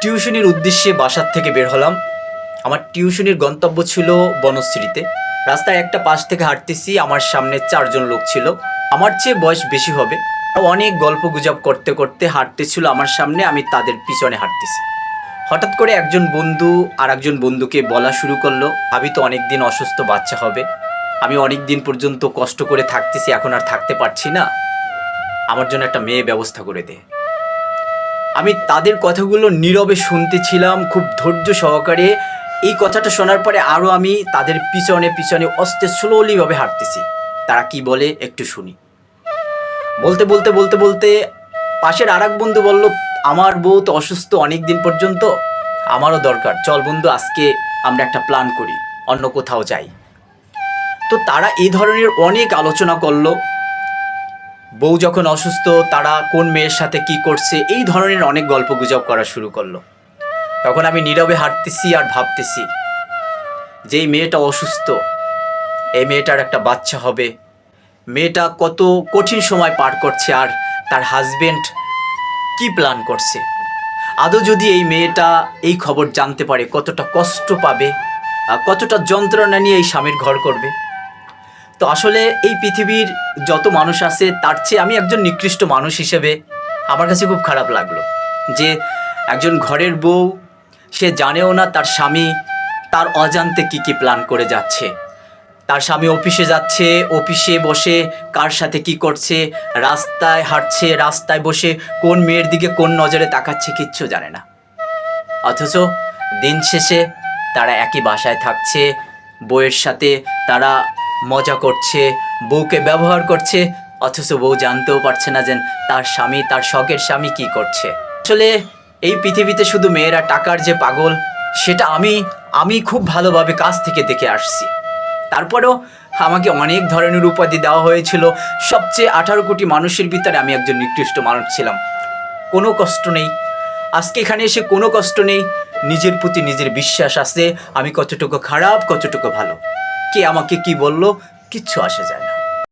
টিউশনির উদ্দেশ্যে বাসার থেকে বের হলাম। আমার টিউশনির গন্তব্য ছিল বনশ্রীতে। রাস্তায় একটা পাশ থেকে হাঁটতেছি, আমার সামনে 4 জন লোক ছিল। আমার চেয়ে বয়স বেশি হবে। অনেক গল্প গুজব করতে করতে হাঁটতেছিল আমার সামনে, আমি তাদের পিছনে হাঁটতেছি। হঠাৎ করে একজন বন্ধু আর একজন বন্ধুকে বলা শুরু করলো, ভাবি তো অনেক দিন অসুস্থ, বাচ্চা হবে, আমি অনেক দিন পর্যন্ত কষ্ট করে থাকতেছি, এখন আর থাকতে পারছি না, আমার জন্য একটা মেয়ে ব্যবস্থা করে দে। আমি তাদের কথাগুলো নীরবে শুনতেছিলাম খুব ধৈর্য সহকারে। এই কথাটা শোনার পরে আরও আমি তাদের পিছনে পিছনে আস্তে স্লোলিভাবে হাঁটতেছি। তারা কি বলে একটু শুনি। বলতে বলতে বলতে বলতে পাশের আর এক বন্ধু বলল, আমার বউ তো অসুস্থ অনেক দিন পর্যন্ত, আমারও দরকার, চল বন্ধু আজকে আমরা একটা প্ল্যান করি, অন্য কোথাও যাই। তো তারা এই ধরনের অনেক আলোচনা করলো। বউ যখন অসুস্থ তারা কোন মেয়ের সাথে কি করছে, এই ধরনের অনেক গল্প গুজব করা শুরু করলো। তখন আমি নীরবে হাঁটতেছি আর ভাবতেছি যে এই মেয়েটা অসুস্থ, এই মেয়েটার একটা বাচ্চা হবে, মেয়েটা কত কঠিন সময় পার করছে, আর তার হাজবেন্ড কি প্ল্যান করছে। আদৌ যদি এই মেয়েটা এই খবর জানতে পারে কতটা কষ্ট পাবে, কতটা যন্ত্রণা নিয়ে এই স্বামীর ঘর করবে। তো আসলে এই পৃথিবীর যত মানুষ আছে তার চেয়ে আমি একজন নিকৃষ্ট মানুষ হিসেবে আমার কাছে খুব খারাপ লাগলো যে একজন ঘরের বউ, সে জানেও না তার স্বামী তার অজান্তে কি কি প্ল্যান করে যাচ্ছে। তার স্বামী অফিসে যাচ্ছে, অফিসে বসে কার সাথে কি করছে, রাস্তায় হাঁটছে, রাস্তায় বসে কোন মেয়ের দিকে কোন নজরে তাকাচ্ছে কিচ্ছু জানে না। অথচ দিন শেষে তারা একই বাসায় থাকছে, বউয়ের সাথে তারা মজা করছে, বউকে ব্যবহার করছে, অথচ বউ জানতেও পারছে না যে তার স্বামী, তার শখের স্বামী কি করছে। আসলে এই পৃথিবীতে শুধু মেয়েরা টাকার যে পাগল, সেটা আমি খুব ভালোভাবে কাছ থেকে দেখে আসছি। তারপরেও আমাকে অনেক ধরনের উপাধি দেওয়া হয়েছিল। সবচেয়ে 18 কোটি মানুষের ভিতরে আমি একজন নিকৃষ্ট মানুষ ছিলাম। কোনো কষ্ট নেই, আজকে এখানে এসে কোনো কষ্ট নেই। নিজের প্রতি নিজের বিশ্বাস আছে, আমি কতটুকু খারাপ কতটুকু ভালো, কে আমাকে কি বলল কিচ্ছু আসে যায় না।